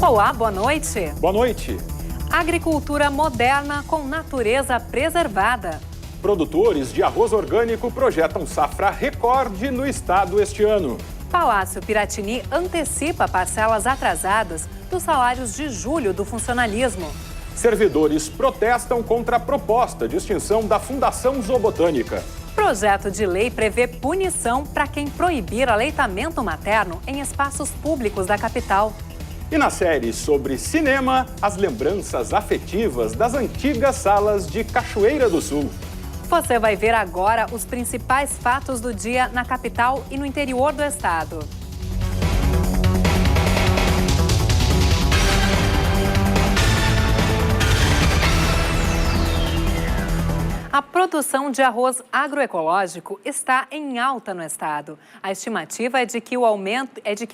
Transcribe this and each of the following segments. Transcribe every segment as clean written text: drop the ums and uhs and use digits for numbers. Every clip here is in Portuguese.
Olá, boa noite. Boa noite. Agricultura moderna com natureza preservada. Produtores de arroz orgânico projetam safra recorde no estado este ano. Palácio Piratini antecipa parcelas atrasadas dos salários de julho do funcionalismo. Servidores protestam contra a proposta de extinção da Fundação Zoobotânica. Projeto de lei prevê punição para quem proibir aleitamento materno em espaços públicos da capital. E na série sobre cinema, as lembranças afetivas das antigas salas de Cachoeira do Sul. Você vai ver agora os principais fatos do dia na capital e no interior do estado. A produção de arroz agroecológico está em alta no estado. A estimativa é de que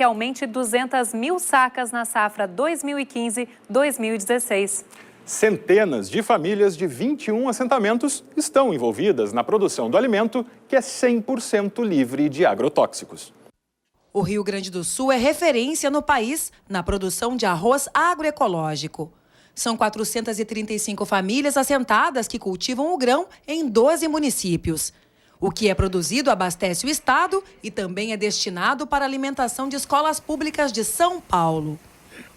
aumente 200 mil sacas na safra 2015-2016. Centenas de famílias de 21 assentamentos estão envolvidas na produção do alimento, que é 100% livre de agrotóxicos. O Rio Grande do Sul é referência no país na produção de arroz agroecológico. São 435 famílias assentadas que cultivam o grão em 12 municípios. O que é produzido abastece o estado e também é destinado para a alimentação de escolas públicas de São Paulo.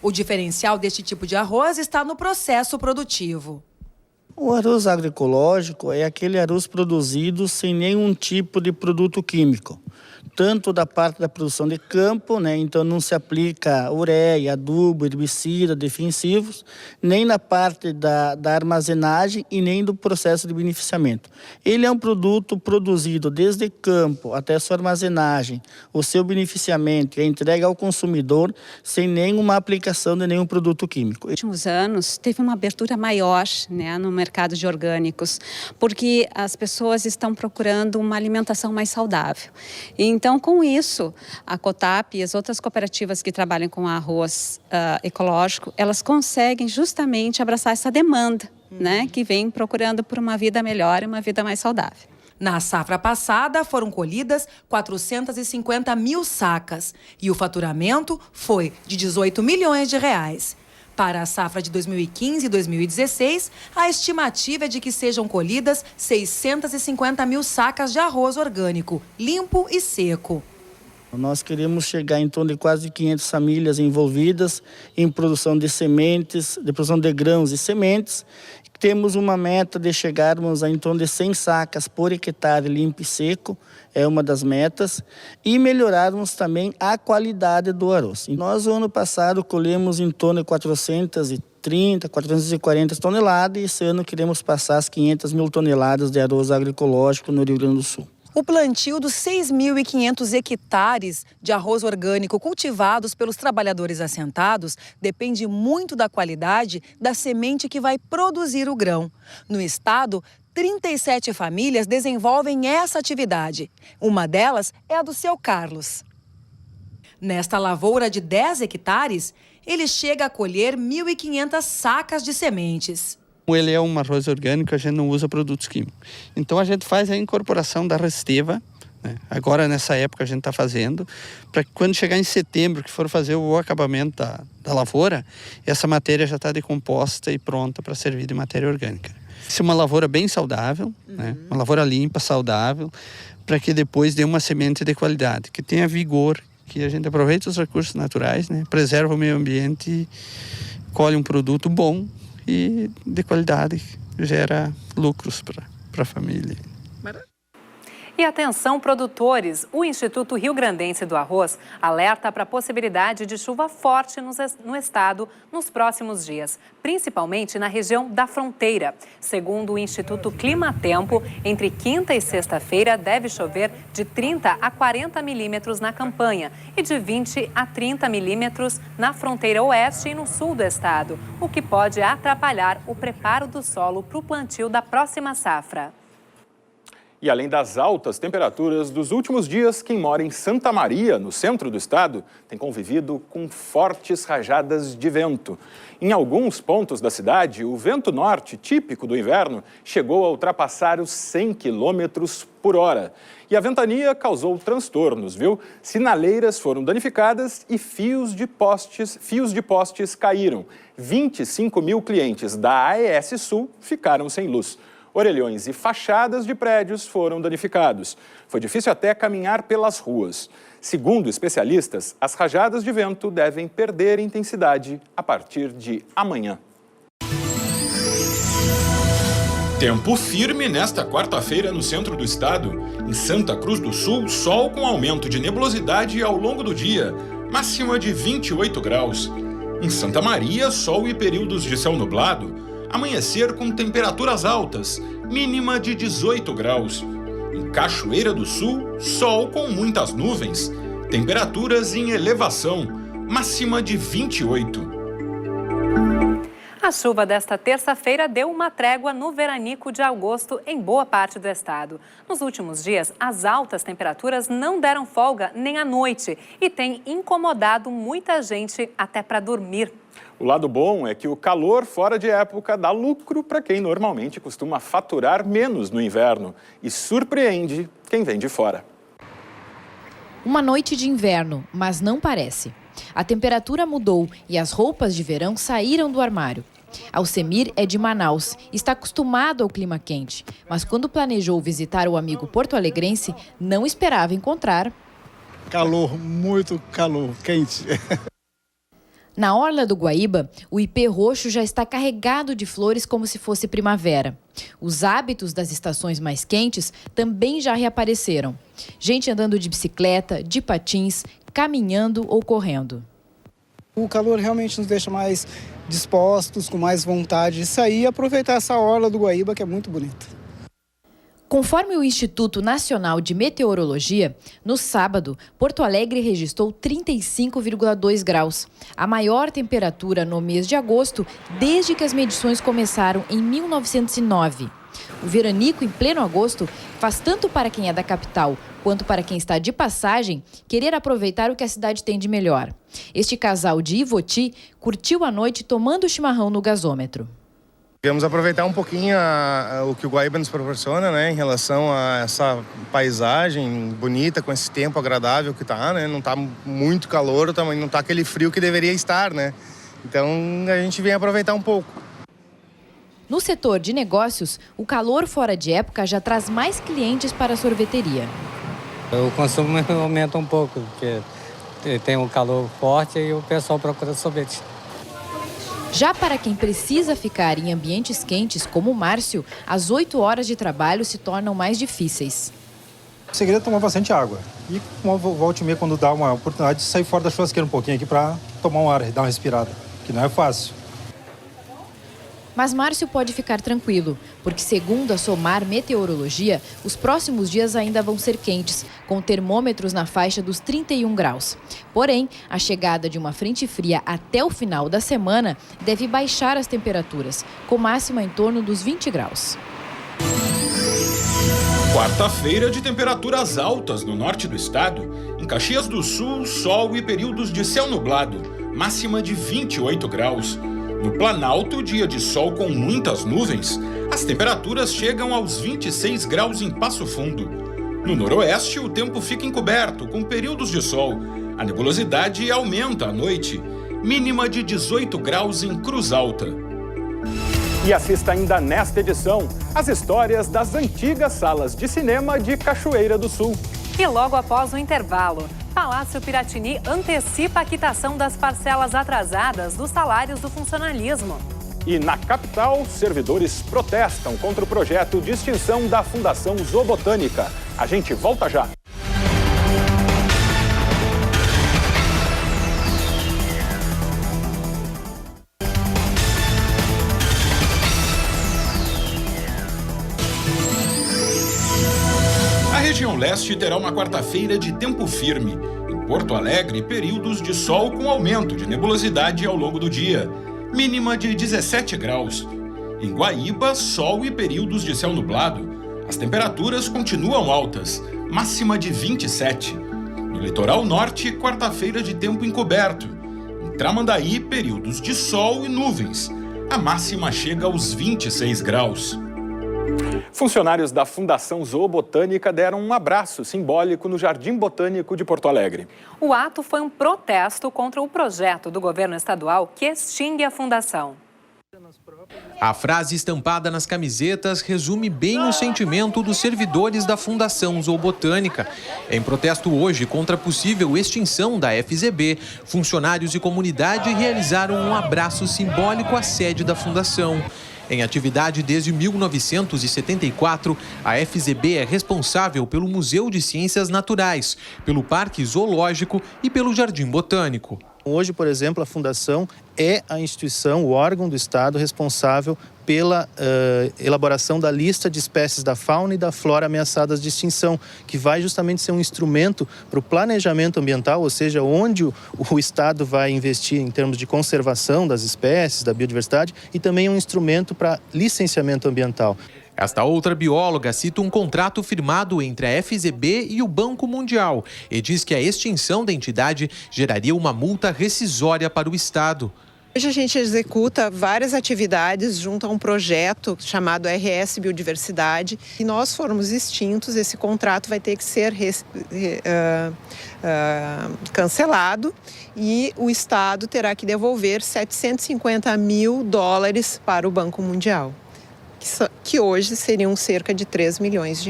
O diferencial deste tipo de arroz está no processo produtivo. O arroz agroecológico é aquele arroz produzido sem nenhum tipo de produto químico. Tanto da parte da produção de campo, então não se aplica ureia, adubo, herbicida, defensivos, nem na parte da armazenagem e nem do processo de beneficiamento. Ele é um produto produzido desde campo até sua armazenagem, o seu beneficiamento e a entrega ao consumidor sem nenhuma aplicação de nenhum produto químico. Nos últimos anos teve uma abertura maior no mercado de orgânicos, porque as pessoas estão procurando uma alimentação mais saudável. Então, com isso, a Cotap e as outras cooperativas que trabalham com arroz ecológico, elas conseguem justamente abraçar essa demanda, que vem procurando por uma vida melhor e uma vida mais saudável. Na safra passada, foram colhidas 450 mil sacas e o faturamento foi de 18 milhões de reais. Para a safra de 2015 e 2016, a estimativa é de que sejam colhidas 650 mil sacas de arroz orgânico, limpo e seco. Nós queremos chegar em torno de quase 500 famílias envolvidas em produção de sementes, de produção de grãos e sementes. Temos uma meta de chegarmos a em torno de 100 sacas por hectare limpo e seco, é uma das metas, e melhorarmos também a qualidade do arroz. Nós, no ano passado, colhemos em torno de 430, 440 toneladas, e esse ano queremos passar as 500 mil toneladas de arroz agroecológico no Rio Grande do Sul. O plantio dos 6.500 hectares de arroz orgânico cultivados pelos trabalhadores assentados depende muito da qualidade da semente que vai produzir o grão. No estado, 37 famílias desenvolvem essa atividade. Uma delas é a do seu Carlos. Nesta lavoura de 10 hectares, ele chega a colher 1.500 sacas de sementes. Ele é um arroz orgânico, a gente não usa produtos químicos. Então a gente faz a incorporação da resteva, agora nessa época a gente está fazendo, para que quando chegar em setembro, que for fazer o acabamento da lavoura, essa matéria já está decomposta e pronta para servir de matéria orgânica. Isso é uma lavoura bem saudável, uma lavoura limpa, saudável, para que depois dê uma semente de qualidade, que tenha vigor, que a gente aproveite os recursos naturais, preserva o meio ambiente e colhe um produto bom e de qualidade, gera lucros para a família. E atenção, produtores, o Instituto Rio-Grandense do Arroz alerta para a possibilidade de chuva forte no estado nos próximos dias, principalmente na região da fronteira. Segundo o Instituto Climatempo, entre quinta e sexta-feira deve chover de 30 a 40 milímetros na campanha e de 20 a 30 milímetros na fronteira oeste e no sul do estado, o que pode atrapalhar o preparo do solo para o plantio da próxima safra. E além das altas temperaturas dos últimos dias, quem mora em Santa Maria, no centro do estado, tem convivido com fortes rajadas de vento. Em alguns pontos da cidade, o vento norte, típico do inverno, chegou a ultrapassar os 100 km por hora. E a ventania causou transtornos, viu? Sinaleiras foram danificadas e fios de postes caíram. 25 mil clientes da AES Sul ficaram sem luz. Orelhões e fachadas de prédios foram danificados. Foi difícil até caminhar pelas ruas. Segundo especialistas, as rajadas de vento devem perder intensidade a partir de amanhã. Tempo firme nesta quarta-feira no centro do estado. Em Santa Cruz do Sul, sol com aumento de nebulosidade ao longo do dia, máxima de 28 graus. Em Santa Maria, sol e períodos de céu nublado. Amanhecer com temperaturas altas, mínima de 18 graus. Em Cachoeira do Sul, sol com muitas nuvens. Temperaturas em elevação, máxima de 28. A chuva desta terça-feira deu uma trégua no veranico de agosto em boa parte do estado. Nos últimos dias, as altas temperaturas não deram folga nem à noite e tem incomodado muita gente até para dormir. O lado bom é que o calor fora de época dá lucro para quem normalmente costuma faturar menos no inverno e surpreende quem vem de fora. Uma noite de inverno, mas não parece. A temperatura mudou e as roupas de verão saíram do armário. Alcemir é de Manaus, está acostumado ao clima quente, mas quando planejou visitar o amigo porto-alegrense, não esperava encontrar... Calor, muito calor, quente. Na orla do Guaíba, o ipê roxo já está carregado de flores como se fosse primavera. Os hábitos das estações mais quentes também já reapareceram. Gente andando de bicicleta, de patins, caminhando ou correndo. O calor realmente nos deixa mais dispostos, com mais vontade de sair e aproveitar essa orla do Guaíba, que é muito bonita. Conforme o Instituto Nacional de Meteorologia, no sábado, Porto Alegre registrou 35,2 graus, a maior temperatura no mês de agosto desde que as medições começaram em 1909. O veranico em pleno agosto faz tanto para quem é da capital quanto para quem está de passagem querer aproveitar o que a cidade tem de melhor. Este casal de Ivoti curtiu a noite tomando chimarrão no gasômetro. Queremos aproveitar um pouquinho o que o Guaíba nos proporciona, né, em relação a essa paisagem bonita, com esse tempo agradável que está, né? Não está muito calor, também não está aquele frio que deveria estar, né? Então a gente vem aproveitar um pouco. No setor de negócios, o calor fora de época já traz mais clientes para a sorveteria. O consumo aumenta um pouco, porque tem um calor forte e o pessoal procura sorvete. Já para quem precisa ficar em ambientes quentes, como o Márcio, as 8 horas de trabalho se tornam mais difíceis. O segredo é tomar bastante água. E uma volta e meia, quando dá uma oportunidade de sair fora da churrasqueira um pouquinho aqui para tomar um ar, dar uma respirada, que não é fácil. Mas Márcio pode ficar tranquilo, porque segundo a SOMAR Meteorologia, os próximos dias ainda vão ser quentes, com termômetros na faixa dos 31 graus. Porém, a chegada de uma frente fria até o final da semana deve baixar as temperaturas, com máxima em torno dos 20 graus. Quarta-feira de temperaturas altas no norte do estado. Em Caxias do Sul, sol e períodos de céu nublado, máxima de 28 graus. No Planalto, dia de sol com muitas nuvens, as temperaturas chegam aos 26 graus em Passo Fundo. No noroeste, o tempo fica encoberto, com períodos de sol. A nebulosidade aumenta à noite, mínima de 18 graus em Cruz Alta. E assista ainda nesta edição as histórias das antigas salas de cinema de Cachoeira do Sul. E logo após o intervalo, Palácio Piratini antecipa a quitação das parcelas atrasadas dos salários do funcionalismo. E na capital, servidores protestam contra o projeto de extinção da Fundação Zoobotânica. A gente volta já. A região leste terá uma quarta-feira de tempo firme. Em Porto Alegre, períodos de sol com aumento de nebulosidade ao longo do dia, mínima de 17 graus. Em Guaíba, sol e períodos de céu nublado. As temperaturas continuam altas, máxima de 27. No litoral norte, quarta-feira de tempo encoberto. Em Tramandaí, períodos de sol e nuvens. A máxima chega aos 26 graus. Funcionários da Fundação Zoobotânica deram um abraço simbólico no Jardim Botânico de Porto Alegre. O ato foi um protesto contra o projeto do governo estadual que extingue a fundação. A frase estampada nas camisetas resume bem o sentimento dos servidores da Fundação Zoobotânica. Em protesto hoje contra a possível extinção da FZB, funcionários e comunidade realizaram um abraço simbólico à sede da Fundação. Em atividade desde 1974, a FZB é responsável pelo Museu de Ciências Naturais, pelo Parque Zoológico e pelo Jardim Botânico. Hoje, por exemplo, a Fundação é a instituição, o órgão do Estado responsável pela elaboração da lista de espécies da fauna e da flora ameaçadas de extinção, que vai justamente ser um instrumento para o planejamento ambiental, ou seja, onde o Estado vai investir em termos de conservação das espécies, da biodiversidade, e também um instrumento para licenciamento ambiental. Esta outra bióloga cita um contrato firmado entre a FZB e o Banco Mundial e diz que a extinção da entidade geraria uma multa rescisória para o Estado. Hoje a gente executa várias atividades junto a um projeto chamado RS Biodiversidade. Se nós formos extintos, esse contrato vai ter que ser cancelado e o Estado terá que devolver $750 mil para o Banco Mundial, que hoje seriam cerca de R$3 milhões.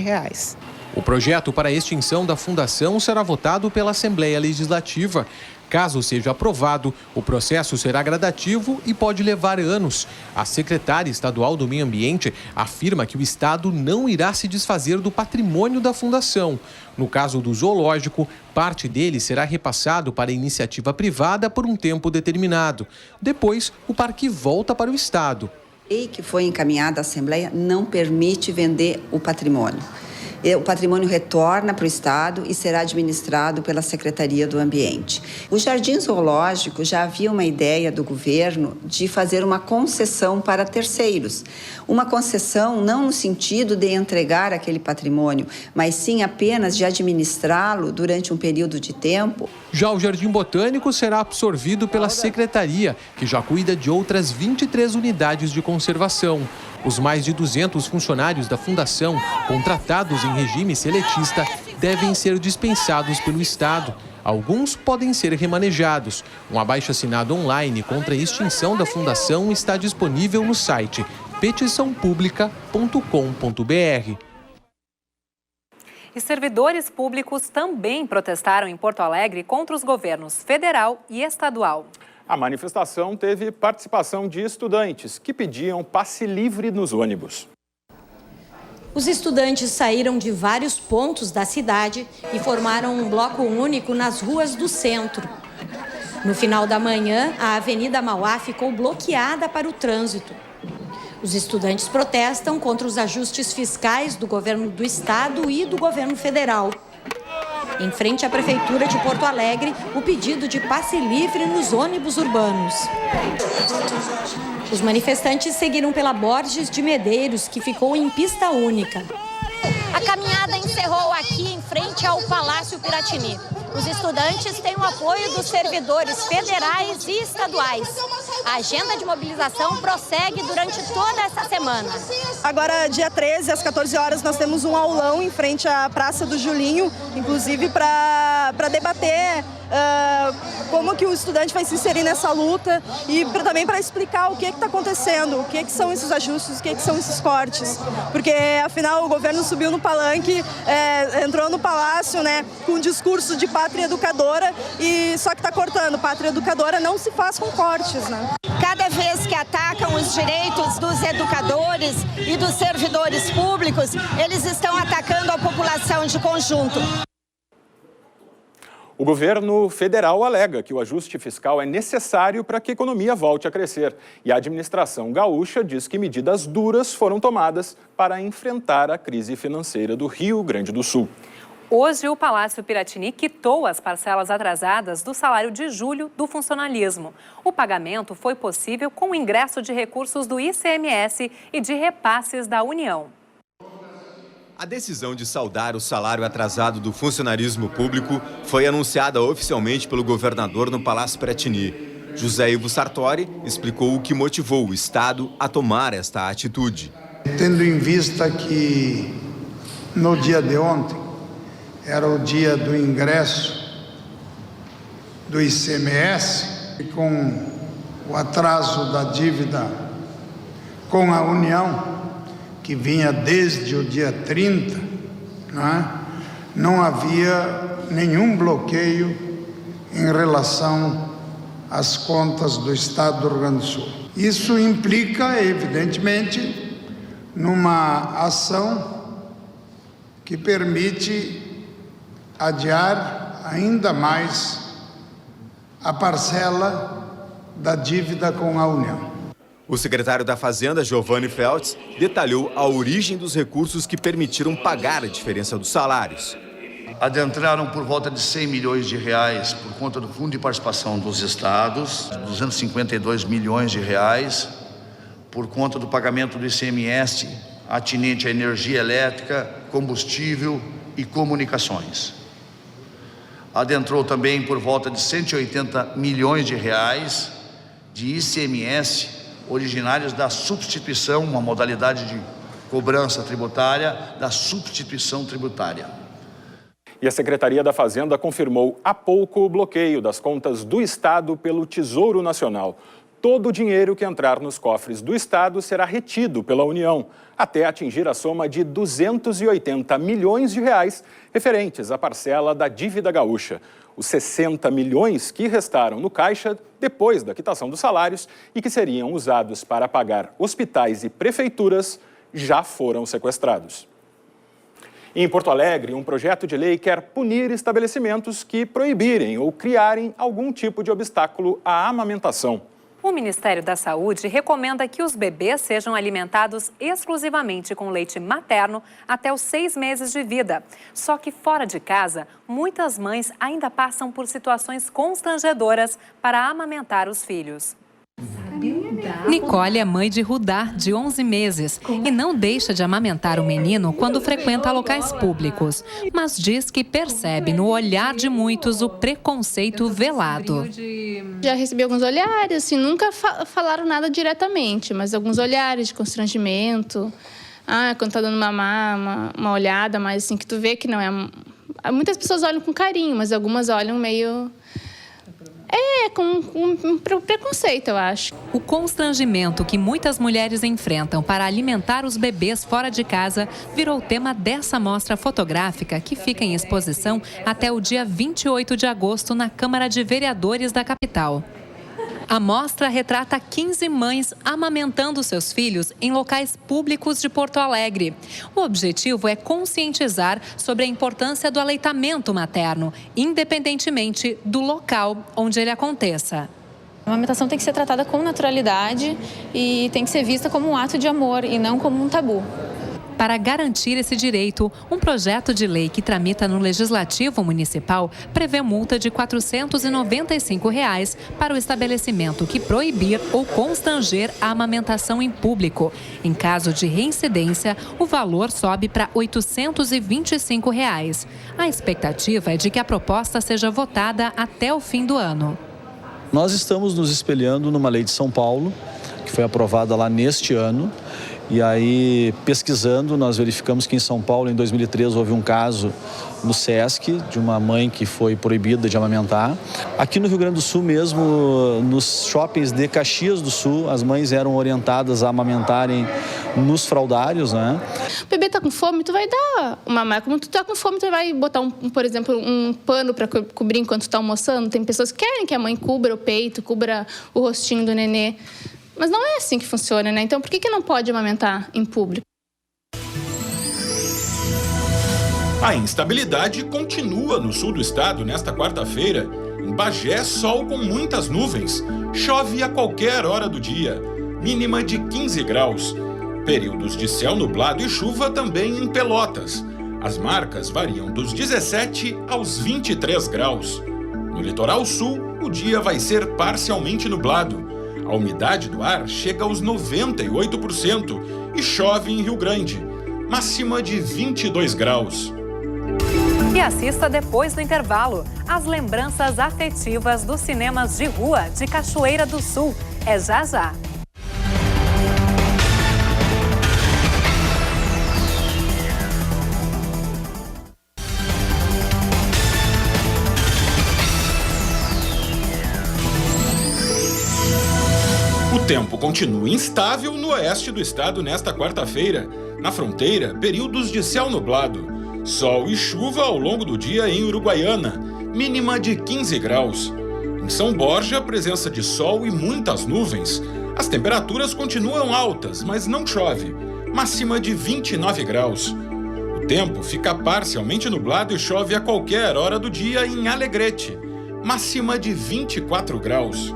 O projeto para a extinção da fundação será votado pela Assembleia Legislativa. Caso seja aprovado, o processo será gradativo e pode levar anos. A secretária estadual do Meio Ambiente afirma que o Estado não irá se desfazer do patrimônio da fundação. No caso do zoológico, parte dele será repassado para a iniciativa privada por um tempo determinado. Depois, o parque volta para o Estado. A lei que foi encaminhada à Assembleia não permite vender o patrimônio. O patrimônio retorna para o Estado e será administrado pela Secretaria do Ambiente. O Jardim Zoológico já havia uma ideia do governo de fazer uma concessão para terceiros. Uma concessão não no sentido de entregar aquele patrimônio, mas sim apenas de administrá-lo durante um período de tempo. Já o Jardim Botânico será absorvido pela Secretaria, que já cuida de outras 23 unidades de conservação. Os mais de 200 funcionários da Fundação, contratados em regime seletista, devem ser dispensados pelo Estado. Alguns podem ser remanejados. Um abaixo-assinado online contra a extinção da Fundação está disponível no site petiçãopublica.com.br. E servidores públicos também protestaram em Porto Alegre contra os governos federal e estadual. A manifestação teve participação de estudantes que pediam passe livre nos ônibus. Os estudantes saíram de vários pontos da cidade e formaram um bloco único nas ruas do centro. No final da manhã, a Avenida Mauá ficou bloqueada para o trânsito. Os estudantes protestam contra os ajustes fiscais do governo do estado e do governo federal. Em frente à Prefeitura de Porto Alegre, o pedido de passe livre nos ônibus urbanos. Os manifestantes seguiram pela Borges de Medeiros, que ficou em pista única. A caminhada encerrou aqui em frente ao Palácio Piratini. Os estudantes têm o apoio dos servidores federais e estaduais. A agenda de mobilização prossegue durante toda essa semana. Agora, dia 13, às 14 horas, nós temos um aulão em frente à Praça do Julinho, inclusive para debater como que o estudante vai se inserir nessa luta e também para explicar o que está acontecendo, o que são esses ajustes, o que são esses cortes. Porque, afinal, o governo subiu no palanque, entrou no palácio, né, com um discurso de pátria educadora, e só que está cortando. Pátria educadora não se faz com cortes, né? Cada vez que atacam os direitos dos educadores e dos servidores públicos, eles estão atacando a população de conjunto. O governo federal alega que o ajuste fiscal é necessário para que a economia volte a crescer. E a administração gaúcha diz que medidas duras foram tomadas para enfrentar a crise financeira do Rio Grande do Sul. Hoje, o Palácio Piratini quitou as parcelas atrasadas do salário de julho do funcionalismo. O pagamento foi possível com o ingresso de recursos do ICMS e de repasses da União. A decisão de saldar o salário atrasado do funcionarismo público foi anunciada oficialmente pelo governador no Palácio Piratini. José Ivo Sartori explicou o que motivou o Estado a tomar esta atitude. Tendo em vista que no dia de ontem era o dia do ingresso do ICMS, e com o atraso da dívida com a União, que vinha desde o dia 30, não havia nenhum bloqueio em relação às contas do Estado do Rio Grande do Sul. Isso implica, evidentemente, numa ação que permite adiar ainda mais a parcela da dívida com a União. O secretário da Fazenda, Giovanni Feltz, detalhou a origem dos recursos que permitiram pagar a diferença dos salários. Adentraram por volta de 100 milhões de reais por conta do Fundo de Participação dos Estados, 252 milhões de reais por conta do pagamento do ICMS atinente à energia elétrica, combustível e comunicações. Adentrou também por volta de 180 milhões de reais de ICMS originários da substituição, uma modalidade de cobrança tributária, da substituição tributária. E a Secretaria da Fazenda confirmou há pouco o bloqueio das contas do Estado pelo Tesouro Nacional. Todo o dinheiro que entrar nos cofres do Estado será retido pela União, até atingir a soma de 280 milhões de reais referentes à parcela da dívida gaúcha. Os 60 milhões que restaram no caixa depois da quitação dos salários e que seriam usados para pagar hospitais e prefeituras já foram sequestrados. Em Porto Alegre, um projeto de lei quer punir estabelecimentos que proibirem ou criarem algum tipo de obstáculo à amamentação. O Ministério da Saúde recomenda que os bebês sejam alimentados exclusivamente com leite materno até os 6 meses de vida. Só que fora de casa, muitas mães ainda passam por situações constrangedoras para amamentar os filhos. Nicole é mãe de Rudá, de 11 meses, e não deixa de amamentar o menino quando frequenta locais públicos, mas diz que percebe no olhar de muitos o preconceito velado. Já recebi alguns olhares, assim, nunca falaram nada diretamente, mas alguns olhares de constrangimento. Quando tá dando uma olhada, mas assim, que tu vê que não é... Muitas pessoas olham com carinho, mas algumas olham meio... com preconceito, eu acho. O constrangimento que muitas mulheres enfrentam para alimentar os bebês fora de casa virou tema dessa mostra fotográfica que fica em exposição até o dia 28 de agosto na Câmara de Vereadores da capital. A mostra retrata 15 mães amamentando seus filhos em locais públicos de Porto Alegre. O objetivo é conscientizar sobre a importância do aleitamento materno, independentemente do local onde ele aconteça. A amamentação tem que ser tratada com naturalidade e tem que ser vista como um ato de amor e não como um tabu. Para garantir esse direito, um projeto de lei que tramita no Legislativo Municipal prevê multa de R$ 495 para o estabelecimento que proibir ou constranger a amamentação em público. Em caso de reincidência, o valor sobe para R$ 825. A expectativa é de que a proposta seja votada até o fim do ano. Nós estamos nos espelhando numa lei de São Paulo, que foi aprovada lá neste ano. E aí, pesquisando, nós verificamos que em São Paulo, em 2013, houve um caso no SESC de uma mãe que foi proibida de amamentar. Aqui no Rio Grande do Sul mesmo, nos shoppings de Caxias do Sul, as mães eram orientadas a amamentarem nos fraldários, né? O bebê tá com fome, tu vai dar uma mamar. Como tu tá com fome, tu vai botar, por exemplo, um pano para cobrir enquanto tu tá almoçando. Tem pessoas que querem que a mãe cubra o peito, cubra o rostinho do nenê. Mas não é assim que funciona, né? Então, por que não pode amamentar em público? A instabilidade continua no sul do estado nesta quarta-feira. Em Bagé, sol com muitas nuvens. Chove a qualquer hora do dia. Mínima de 15 graus. Períodos de céu nublado e chuva também em Pelotas. As marcas variam dos 17 aos 23 graus. No litoral sul, o dia vai ser parcialmente nublado. A umidade do ar chega aos 98% e chove em Rio Grande. máxima de 22 graus. E assista depois do intervalo as lembranças afetivas dos cinemas de rua de Cachoeira do Sul. É já já. O tempo continua instável no oeste do estado nesta quarta-feira. Na fronteira, períodos de céu nublado. Sol e chuva ao longo do dia em Uruguaiana, mínima de 15 graus. Em São Borja, presença de sol e muitas nuvens. As temperaturas continuam altas, mas não chove, máxima de 29 graus. O tempo fica parcialmente nublado e chove a qualquer hora do dia em Alegrete, máxima de 24 graus.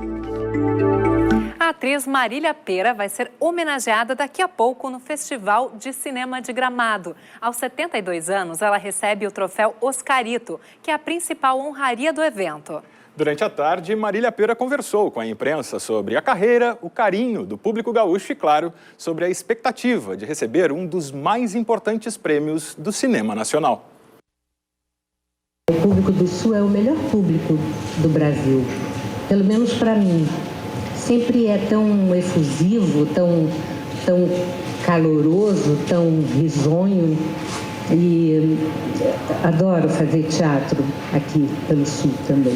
A atriz Marília Pêra vai ser homenageada daqui a pouco no Festival de Cinema de Gramado. Aos 72 anos, ela recebe o troféu Oscarito, que é a principal honraria do evento. Durante a tarde, Marília Pêra conversou com a imprensa sobre a carreira, o carinho do público gaúcho e, claro, sobre a expectativa de receber um dos mais importantes prêmios do cinema nacional. O público do Sul é o melhor público do Brasil, pelo menos para mim. Sempre é tão efusivo, tão caloroso, tão risonho. E adoro fazer teatro aqui pelo Sul também.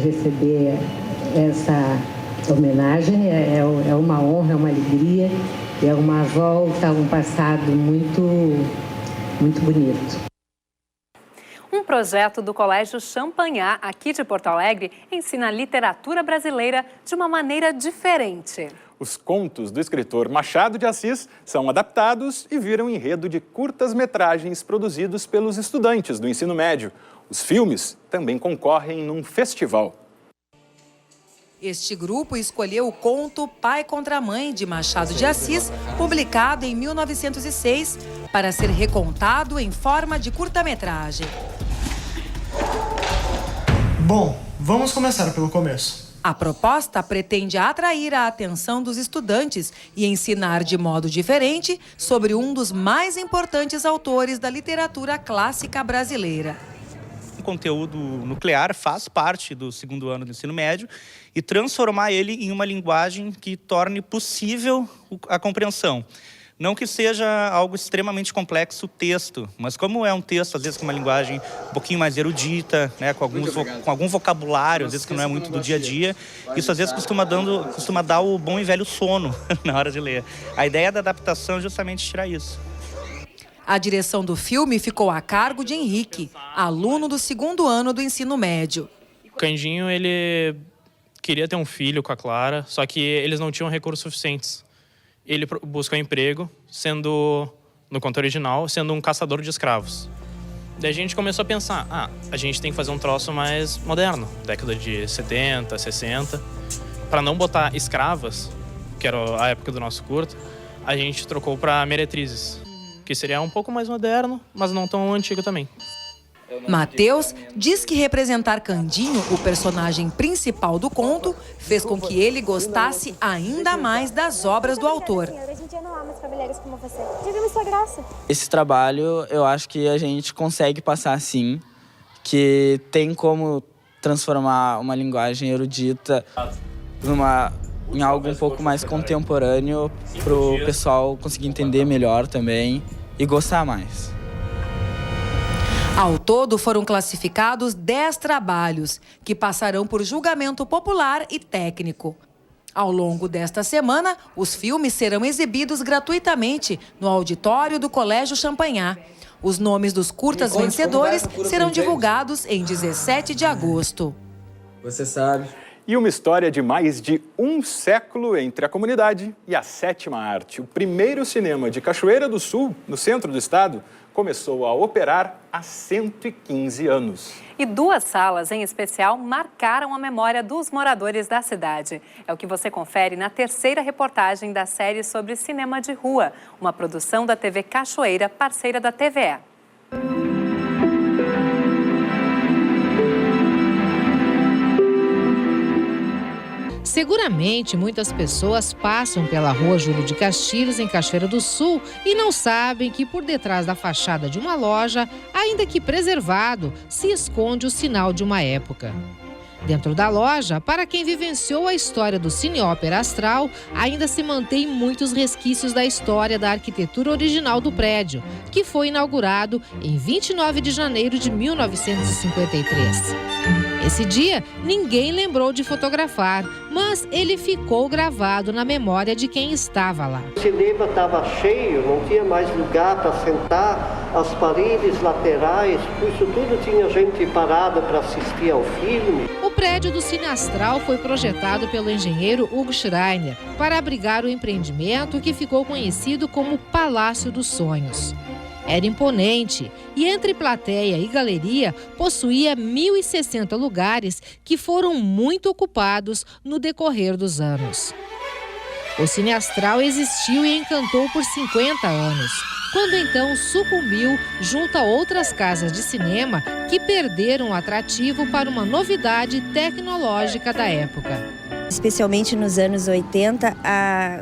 Receber essa homenagem é uma honra, é uma alegria, é uma volta a um passado muito bonito. Um projeto do Colégio Champanhar, aqui de Porto Alegre, ensina literatura brasileira de uma maneira diferente. Os contos do escritor Machado de Assis são adaptados e viram enredo de curtas-metragens produzidos pelos estudantes do ensino médio. Os filmes também concorrem num festival. Este grupo escolheu o conto Pai contra Mãe, de Machado de Assis, publicado em 1906, para ser recontado em forma de curta-metragem. Bom, vamos começar pelo começo. A proposta pretende atrair a atenção dos estudantes e ensinar de modo diferente sobre um dos mais importantes autores da literatura clássica brasileira. O conteúdo nuclear faz parte do segundo ano do ensino médio e transformar ele em uma linguagem que torne possível a compreensão. Não que seja algo extremamente complexo o texto, mas como é um texto, às vezes, com uma linguagem um pouquinho mais erudita, né, com algum vocabulário, às vezes, que não é muito do dia a dia, isso, às vezes, costuma dar o bom e velho sono na hora de ler. A ideia da adaptação é justamente tirar isso. A direção do filme ficou a cargo de Henrique, aluno do segundo ano do ensino médio. O Candinho, ele queria ter um filho com a Clara, só que eles não tinham recursos suficientes. Ele buscou emprego, no conto original, sendo um caçador de escravos. Daí a gente começou a pensar, a gente tem que fazer um troço mais moderno, década de 70, 60. Para não botar escravas, que era a época do nosso curto, a gente trocou para meretrizes, que seria um pouco mais moderno, mas não tão antigo também. Matheus diz que representar Candinho, o personagem principal do conto, fez com que ele gostasse ainda mais das obras do autor. Hoje em dia não há mais cabeleireiros como você. Diga-me sua graça. Esse trabalho, eu acho que a gente consegue passar assim, que tem como transformar uma linguagem erudita em algo um pouco mais contemporâneo para o pessoal conseguir entender melhor também e gostar mais. Ao todo, foram classificados 10 trabalhos, que passarão por julgamento popular e técnico. Ao longo desta semana, os filmes serão exibidos gratuitamente no auditório do Colégio Champanhar. Os nomes dos curtas vencedores serão divulgados em 17 de agosto. Você sabe. E uma história de mais de um século entre a comunidade e a sétima arte. O primeiro cinema de Cachoeira do Sul, no centro do estado, começou a operar há 115 anos. E 2 salas, em especial, marcaram a memória dos moradores da cidade. É o que você confere na 3ª reportagem da série sobre cinema de rua, uma produção da TV Cachoeira, parceira da TVE. Seguramente, muitas pessoas passam pela rua Júlio de Castilhos, em Cachoeira do Sul, e não sabem que por detrás da fachada de uma loja, ainda que preservado, se esconde o sinal de uma época. Dentro da loja, para quem vivenciou a história do Cine Ópera Astral, ainda se mantém muitos resquícios da história da arquitetura original do prédio, que foi inaugurado em 29 de janeiro de 1953. Esse dia, ninguém lembrou de fotografar, mas ele ficou gravado na memória de quem estava lá. O cinema estava cheio, não tinha mais lugar para sentar, as paredes laterais, isso tudo tinha gente parada para assistir ao filme. O prédio do Cine Astral foi projetado pelo engenheiro Hugo Schreiner para abrigar o empreendimento que ficou conhecido como Palácio dos Sonhos. Era imponente e entre plateia e galeria possuía 1.060 lugares que foram muito ocupados no decorrer dos anos. O Cine Astral existiu e encantou por 50 anos, quando então sucumbiu junto a outras casas de cinema que perderam o atrativo para uma novidade tecnológica da época. Especialmente nos anos 80,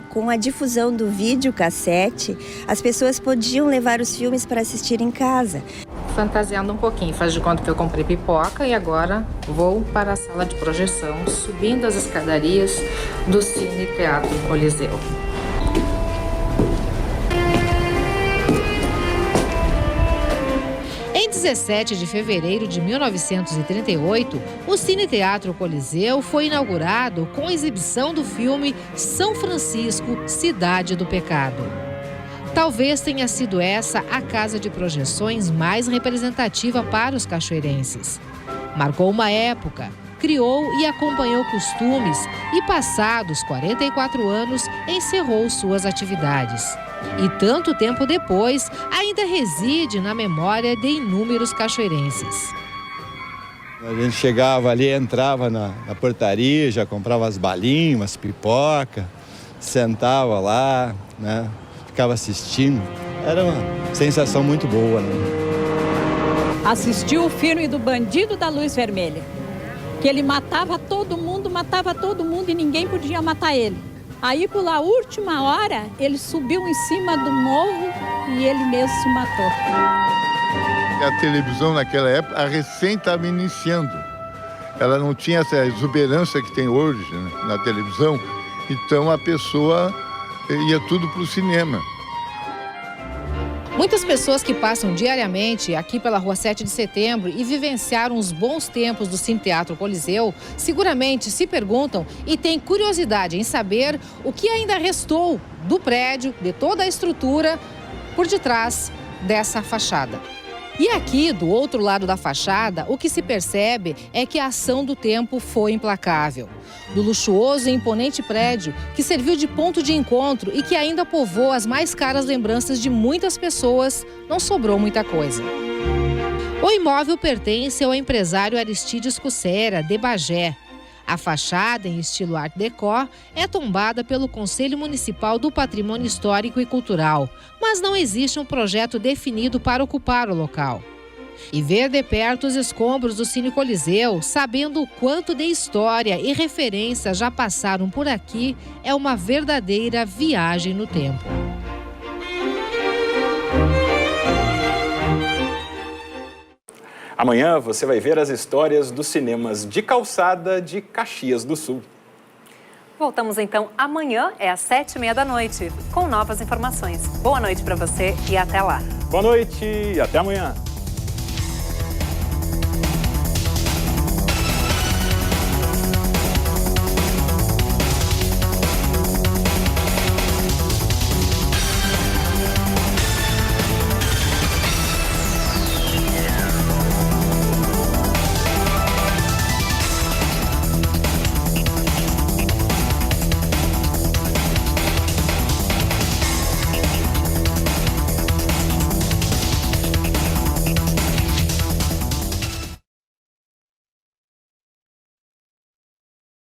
com a difusão do videocassete, as pessoas podiam levar os filmes para assistir em casa. Fantasiando um pouquinho, faz de conta que eu comprei pipoca e agora vou para a sala de projeção, subindo as escadarias do Cine Teatro Coliseu. Em 17 de fevereiro de 1938, o Cine Teatro Coliseu foi inaugurado com a exibição do filme São Francisco, Cidade do Pecado. Talvez tenha sido essa a casa de projeções mais representativa para os cachoeirenses. Marcou uma época, criou e acompanhou costumes e, passados 44 anos, encerrou suas atividades. E tanto tempo depois, ainda reside na memória de inúmeros cachoeirenses. A gente chegava ali, entrava na portaria, já comprava as balinhas, as pipoca, sentava lá, né? Ficava assistindo. Era uma sensação muito boa, né? Assistiu o filme do Bandido da Luz Vermelha, que ele matava todo mundo e ninguém podia matar ele. Aí, pela última hora, ele subiu em cima do morro e ele mesmo se matou. A televisão naquela época recém estava iniciando. Ela não tinha essa exuberância que tem hoje, né, na televisão. Então a pessoa ia tudo para o cinema. Muitas pessoas que passam diariamente aqui pela Rua 7 de Setembro e vivenciaram os bons tempos do Cine Teatro Coliseu, seguramente se perguntam e têm curiosidade em saber o que ainda restou do prédio, de toda a estrutura, por detrás dessa fachada. E aqui, do outro lado da fachada, o que se percebe é que a ação do tempo foi implacável. Do luxuoso e imponente prédio, que serviu de ponto de encontro e que ainda povoa as mais caras lembranças de muitas pessoas, não sobrou muita coisa. O imóvel pertence ao empresário Aristides Cussera, de Bagé. A fachada, em estilo Art Deco, é tombada pelo Conselho Municipal do Patrimônio Histórico e Cultural, mas não existe um projeto definido para ocupar o local. E ver de perto os escombros do Cine Coliseu, sabendo o quanto de história e referência já passaram por aqui, é uma verdadeira viagem no tempo. Amanhã você vai ver as histórias dos cinemas de calçada de Caxias do Sul. Voltamos então amanhã, às 7h30 com novas informações. Boa noite para você e até lá. Boa noite e até amanhã.